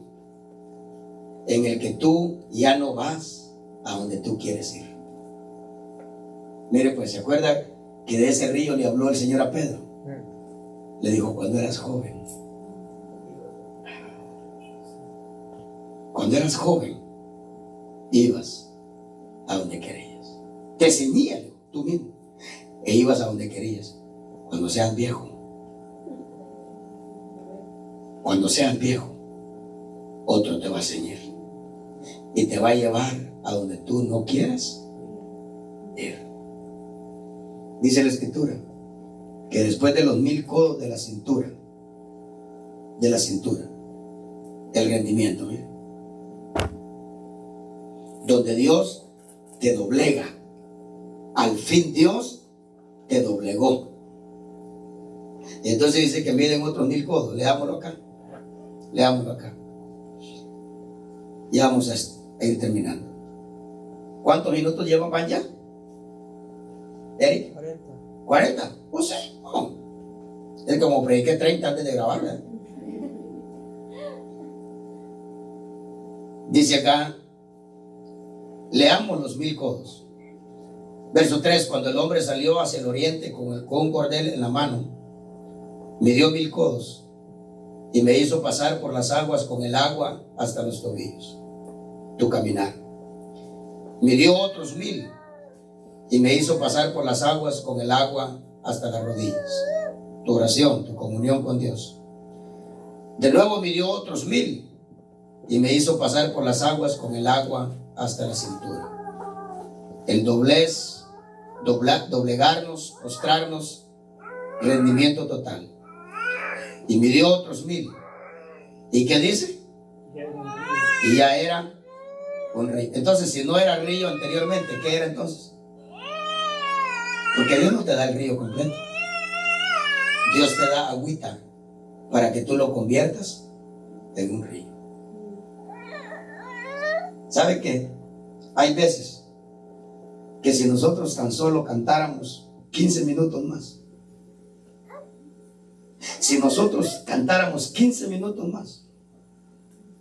en el que tú ya no vas a donde tú quieres ir. Mire pues, ¿se acuerda que de ese río le habló el Señor a Pedro? Le dijo, cuando eras joven. Cuando eras joven, ibas a donde querías. Te ceñías tú mismo e ibas a donde querías. Cuando seas viejo, otro te va a ceñir y te va a llevar a donde tú no quieras ir. Dice la Escritura que después de los 1000 codos de la cintura, el rendimiento, mira, donde Dios te doblega, al fin Dios te doblegó. Y entonces dice que miden otros 1000 codos. Leámoslo acá. Ya vamos a ir terminando. ¿Cuántos minutos llevan ya? Eric, 40. ¿40? No sé. No. Es como prediqué 30 antes de grabar, ¿verdad? Dice acá, leamos los 1000 codos. Verso 3: cuando el hombre salió hacia el oriente con un cordel en la mano, midió 1000 codos y me hizo pasar por las aguas con el agua hasta los tobillos. Tu caminar. Midió otros 1000 y me hizo pasar por las aguas con el agua hasta las rodillas. Tu oración, tu comunión con Dios. De nuevo midió otros 1000 y me hizo pasar por las aguas con el agua hasta la cintura. El doblez, doblegarnos, postrarnos, rendimiento total. Y midió otros 1000. ¿Y qué dice? Y ya era un río. Entonces, si no era río anteriormente, ¿qué era entonces? Porque Dios no te da el río completo. Dios te da agüita para que tú lo conviertas en un río. ¿Sabe qué? Hay veces que si nosotros tan solo cantáramos 15 minutos más, si nosotros cantáramos 15 minutos más,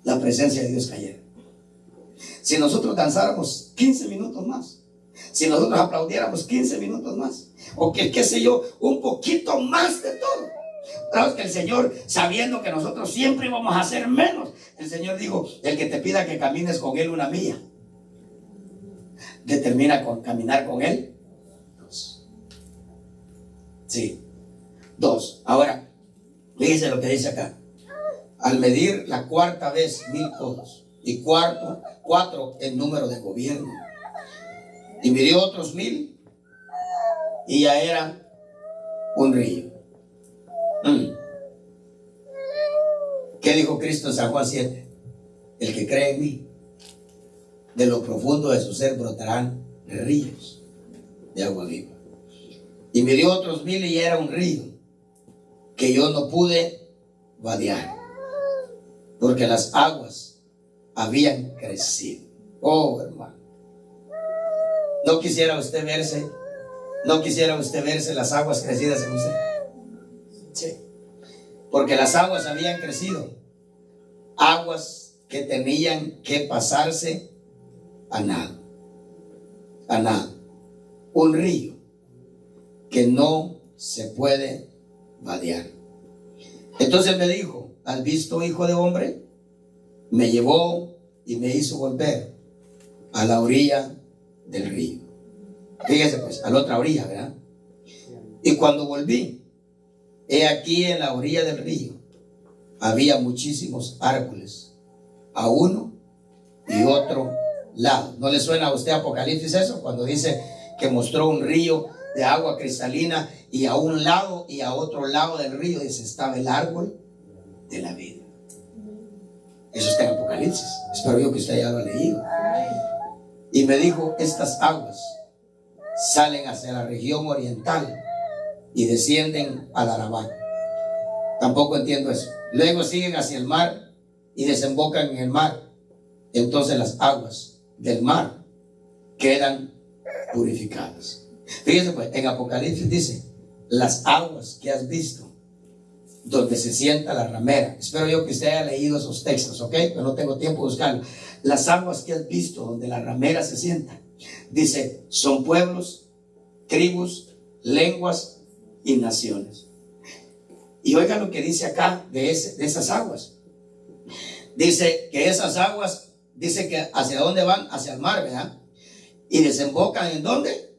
la presencia de Dios cayera. Si nosotros danzáramos 15 minutos más, si nosotros aplaudiéramos 15 minutos más, o que qué sé yo, un poquito más de todo. Claro que el Señor, sabiendo que nosotros siempre íbamos a hacer menos, el Señor dijo: el que te pida que camines con Él 1 milla, determina con caminar con Él 2. Sí, 2. Ahora, fíjese lo que dice acá. Al medir la 4ª vez 1000 codos, y 4 el número de gobierno, y midió otros 1000 y ya era un río. ¿Qué dijo Cristo en San Juan 7? El que cree en mí, de lo profundo de su ser brotarán ríos de agua viva. Y midió otros 1000 y ya era un río que yo no pude vadear, porque las aguas habían crecido. Oh, hermano, ¿no quisiera usted verse las aguas crecidas en usted? Sí. Porque las aguas habían crecido, aguas que tenían que pasarse a nado, un río que no se puede vadear. Entonces me dijo: ¿has visto, hijo de hombre? Me llevó y me hizo volver a la orilla del río. Fíjese pues, a la otra orilla, ¿verdad? Y cuando volví, he aquí en la orilla del río había muchísimos árboles, a uno y otro lado. ¿No le suena a usted Apocalipsis eso? Cuando dice que mostró un río de agua cristalina y a un lado y a otro lado del río dice estaba el árbol de la vida. Eso está en Apocalipsis. Espero yo que usted ya lo ha leído. Y me dijo: estas aguas salen hacia la región oriental y descienden al Arabá. Tampoco entiendo eso. Luego siguen hacia el mar y desembocan en el mar. Entonces las aguas del mar quedan purificadas. Fíjense pues, en Apocalipsis dice: las aguas que has visto donde se sienta la ramera. Espero yo que usted haya leído esos textos, ¿ok? Pero no tengo tiempo de buscarlo. Las aguas que has visto donde la ramera se sienta, dice, son pueblos, tribus, lenguas y naciones. Y oigan lo que dice acá de esas aguas. Dice que esas aguas, dice que hacia dónde van, hacia el mar, ¿verdad? Y desembocan ¿en dónde?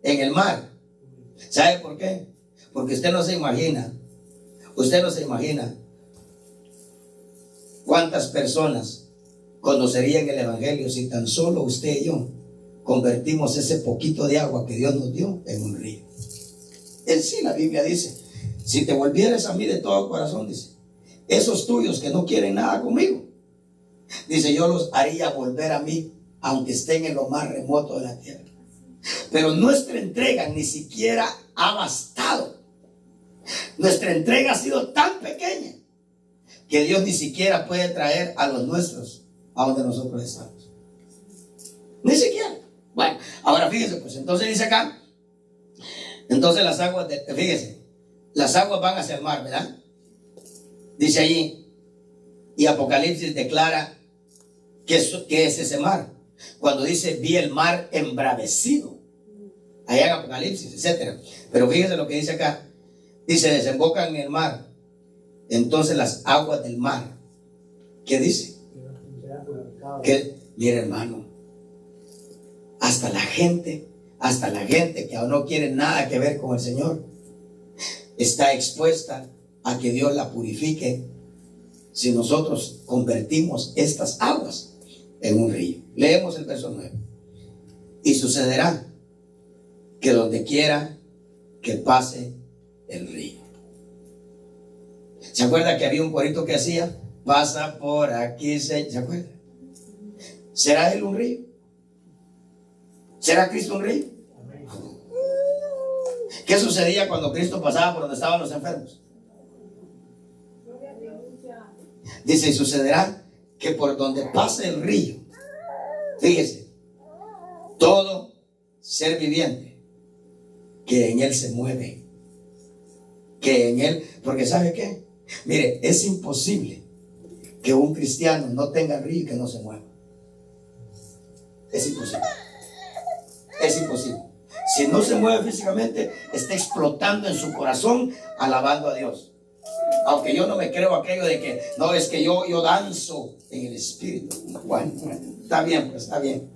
En el mar. ¿Sabe por qué? Porque usted no se imagina cuántas personas conocerían el evangelio si tan solo usted y yo convertimos ese poquito de agua que Dios nos dio en un río. En sí, la Biblia dice: si te volvieras a mí de todo corazón, dice, esos tuyos que no quieren nada conmigo, dice, yo los haría volver a mí, aunque estén en lo más remoto de la tierra. Pero nuestra entrega ni siquiera ha bastado. Nuestra entrega ha sido tan pequeña que Dios ni siquiera puede traer a los nuestros a donde nosotros estamos. Ni siquiera. Bueno, ahora fíjese pues, entonces dice acá, entonces las aguas, fíjese, las aguas van hacia el mar, ¿verdad? Dice allí, y Apocalipsis declara que es ese mar. Cuando dice, vi el mar embravecido, allá en Apocalipsis, etcétera. Pero fíjense lo que dice acá. Dice, desembocan en el mar. Entonces las aguas del mar, ¿qué dice? Que, mira, hermano, hasta la gente que aún no quiere nada que ver con el Señor, está expuesta a que Dios la purifique si nosotros convertimos estas aguas en un río. Leemos el verso 9. Y sucederá que donde quiera que pase el río. ¿Se acuerda que había un corito que hacía? Pasa por aquí, ¿se acuerda? ¿Será él un río? ¿Será Cristo un río? ¿Qué sucedía cuando Cristo pasaba por donde estaban los enfermos? Dice, y sucederá que por donde pase el río, fíjese, todo ser viviente que en él se mueve, que en él, porque ¿sabe qué? Mire, es imposible que un cristiano no tenga río y que no se mueva. Es imposible. Es imposible. Si no se mueve físicamente, está explotando en su corazón, alabando a Dios. Aunque yo no me creo aquello de que, no, es que yo danzo en el espíritu. Bueno, está bien, pues está bien.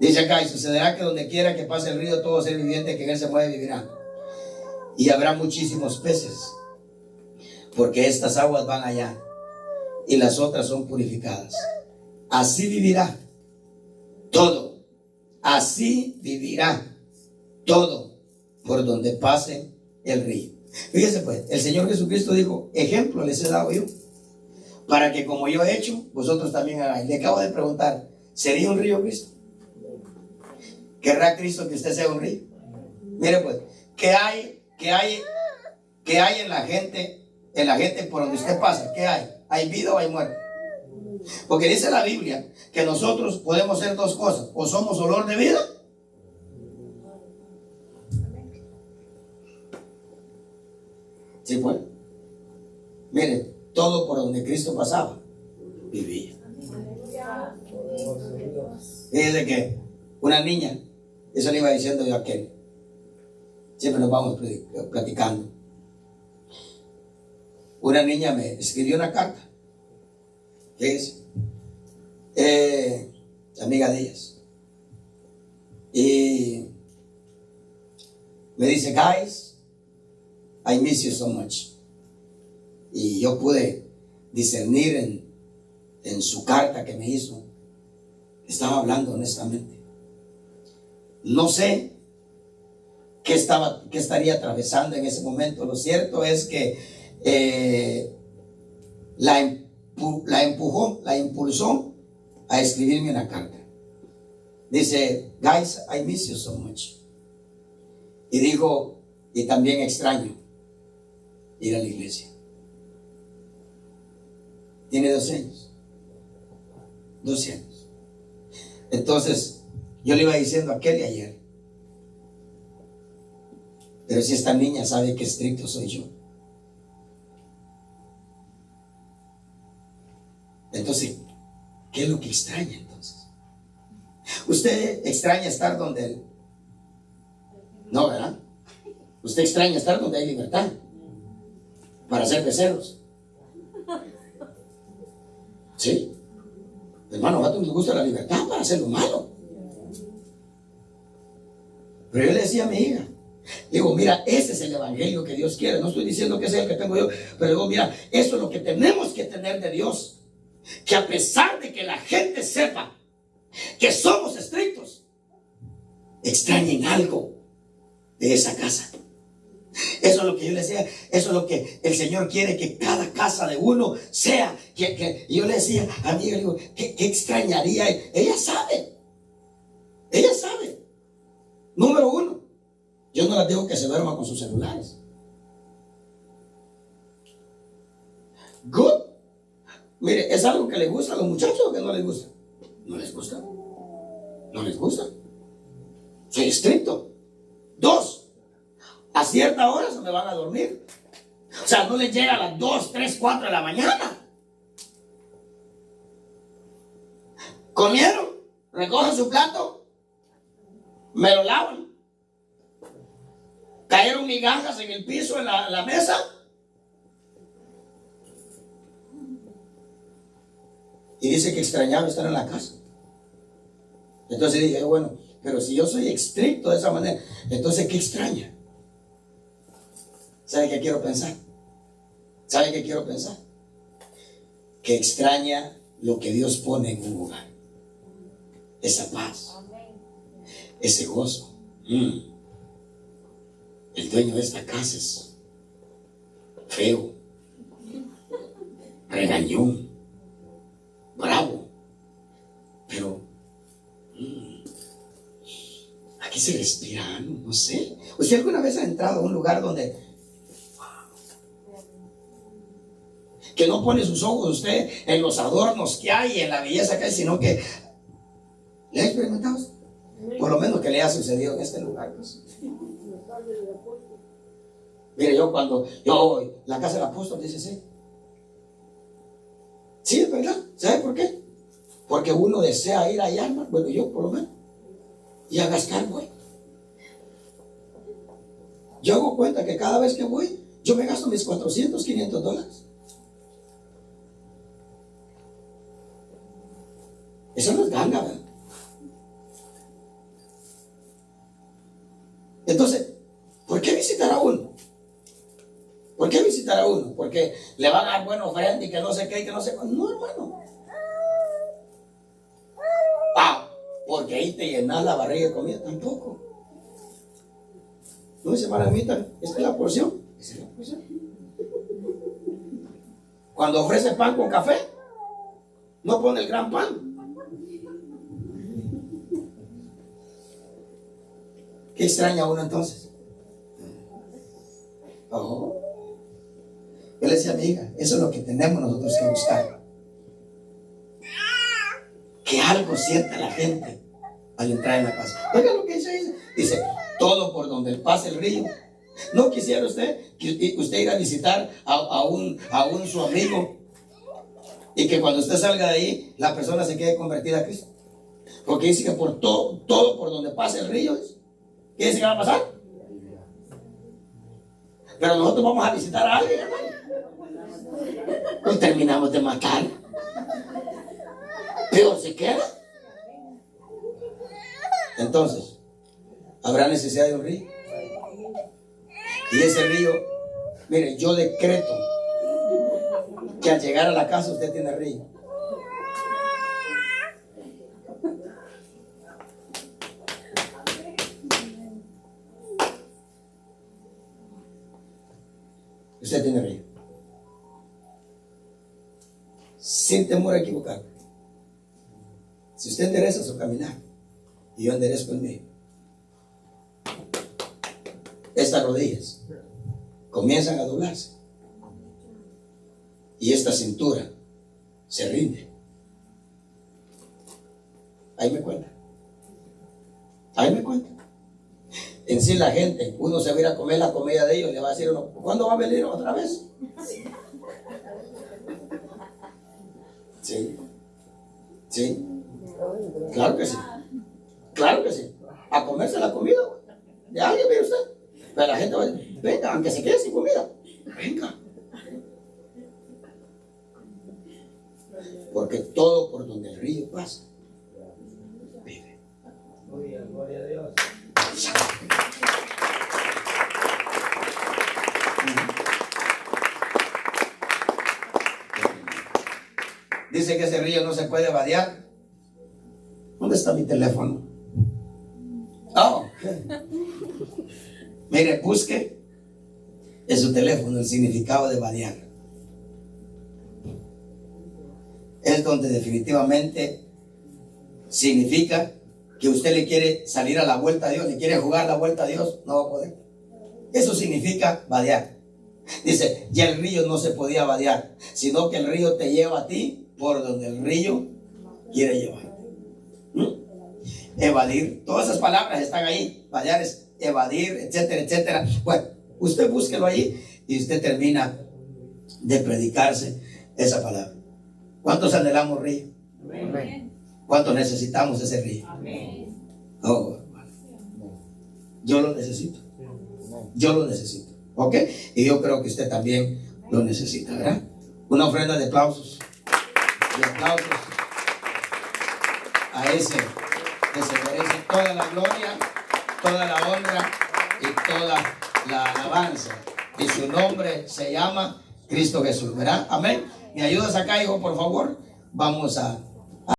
Dice acá, y sucederá que donde quiera que pase el río, todo ser viviente que en él se mueve vivirá. Y habrá muchísimos peces, porque estas aguas van allá y las otras son purificadas. Así vivirá todo. Así vivirá todo por donde pase el río. Fíjese pues, el Señor Jesucristo dijo, ejemplo les he dado yo, para que como yo he hecho, vosotros también hagáis. Le acabo de preguntar, ¿sería un río Cristo? ¿Querrá Cristo que usted sea un río? Mire pues, ¿qué hay en la gente por donde usted pasa? ¿Qué hay? ¿Hay vida o hay muerte? Porque dice la Biblia que nosotros podemos ser dos cosas: o somos olor de vida, sí, pues. Mire, todo por donde Cristo pasaba, vivía. Fíjese que una niña, eso le iba diciendo yo a aquel, siempre nos vamos platicando. Una niña me escribió una carta, fíjese, amiga de ellas, y me dice, guys, I miss you so much. Y yo pude discernir en su carta que me hizo, estaba hablando honestamente. No sé qué estaría atravesando en ese momento. Lo cierto es que la impulsó a escribirme una carta. Dice, guys, I miss you so much. Y dijo, y también extraño ir a la iglesia. Tiene 12 años. 12 años. Entonces, yo le iba diciendo a Kelly ayer, pero si esta niña sabe que estricto soy yo. Entonces, ¿qué es lo que extraña entonces? ¿Usted extraña estar donde él? No, ¿verdad? Usted extraña estar donde hay libertad para hacer becerros. Sí. Hermano, a todos nos gusta la libertad para hacer lo malo. Pero yo le decía a mi hija, digo, mira, ese es el evangelio que Dios quiere. No estoy diciendo que sea el que tengo yo, pero digo, mira, eso es lo que tenemos que tener de Dios. Que a pesar de que la gente sepa que somos estrictos, extrañen algo de esa casa. Eso es lo que yo le decía, eso es lo que el Señor quiere, que cada casa de uno sea, que yo le decía a mi hija, digo, ¿qué extrañaría? Ella sabe. Número uno, yo no las digo que se duerman con sus celulares. Good. Mire, ¿es algo que le gusta a los muchachos o que no les gusta? No les gusta. No les gusta. Soy estricto. 2, A cierta hora se me van a dormir. O sea, no les llega a las 2, 3, 4 de la mañana. Comieron, recogen su plato, me lo lavan. Cayeron migajas en el piso, en la mesa. Y dice que extrañaba estar en la casa. Entonces dije, bueno, pero si yo soy estricto de esa manera, entonces ¿qué extraña? ¿Sabe qué quiero pensar? ¿Sabe qué quiero pensar? Que extraña lo que Dios pone en un lugar. Esa paz, ese gozo. El dueño de esta casa es feo, regañón, bravo, pero aquí se respira, no sé. ¿Usted alguna vez ha entrado a un lugar donde que no pone sus ojos usted en los adornos que hay, en la belleza que hay, sino que le ha experimentado? Por lo menos que le ha sucedido en este lugar, pues. Mire, cuando yo voy la casa del apóstol, dice sí. Sí, es verdad. ¿Sabe por qué? Porque uno desea ir allá, hermano. Bueno, yo por lo menos. Y a gastar voy. Yo hago cuenta que cada vez que voy, yo me gasto mis 400, 500 dólares. Eso no es ganga, ¿verdad? Entonces, ¿por qué visitar a uno? ¿Por qué visitar a uno? Porque le van a dar buena ofrenda y que no sé qué, y que no sé cuál. No, hermano. Porque ahí te llenas la barriga de comida. Tampoco. No dice, maravita, esta es la porción. Esa es la porción. Cuando ofrece pan con café, no pone el gran pan. ¿Qué extraña uno entonces? Oh. Yo le decía, amiga, eso es lo que tenemos nosotros que buscar. Que algo sienta la gente al entrar en la casa. Oiga lo que dice. Dice, todo por donde pasa el río. ¿No quisiera usted que usted ir a visitar a un su amigo y que cuando usted salga de ahí la persona se quede convertida a Cristo? Porque dice que por todo por donde pasa el río, ¿qué dice que va a pasar? Pero nosotros vamos a visitar a alguien, hermano. Nos terminamos de matar. Peor se queda. Entonces, habrá necesidad de un río. Y ese río, mire, yo decreto que al llegar a la casa usted tiene río. Usted tiene río. Sin temor a equivocar. Si usted endereza su caminar y yo enderezco el mío, estas rodillas comienzan a doblarse y esta cintura se rinde. Ahí me cuenta. Ahí me cuenta. En sí la gente, uno se va a ir a comer la comida de ellos, le va a decir uno, ¿cuándo va a venir otra vez? Sí. Sí. Claro que sí. Claro que sí. A comerse la comida de alguien, mire usted. Pero la gente va a decir, venga, aunque se quede sin comida, venga. Porque todo por donde el río pasa, vive. Muy bien, gloria a Dios. Dice que ese río no se puede vadear. ¿Dónde está mi teléfono? Oh. Mire, busque en su teléfono el significado de vadear. Es donde definitivamente significa que usted le quiere salir a la vuelta a Dios, le quiere jugar la vuelta a Dios, no va a poder. Eso significa vadear. Dice, ya el río no se podía vadear, sino que el río te lleva a ti por donde el río quiere llevarte. Evadir, todas esas palabras están ahí. Vadear es evadir, etcétera, etcétera. Bueno, usted búsquelo ahí y usted termina de predicarse esa palabra. ¿Cuántos anhelamos río? Amén. ¿Cuántos necesitamos ese río? Amén. Oh, hermano. Yo lo necesito. Yo lo necesito. ¿Ok? Y yo creo que usted también lo necesita, ¿verdad? Una ofrenda de aplausos. De aplausos a ese que se merece toda la gloria, toda la honra y toda la alabanza. Y su nombre se llama Cristo Jesús, ¿verdad? Amén. ¿Me ayudas acá, hijo, por favor? Vamos a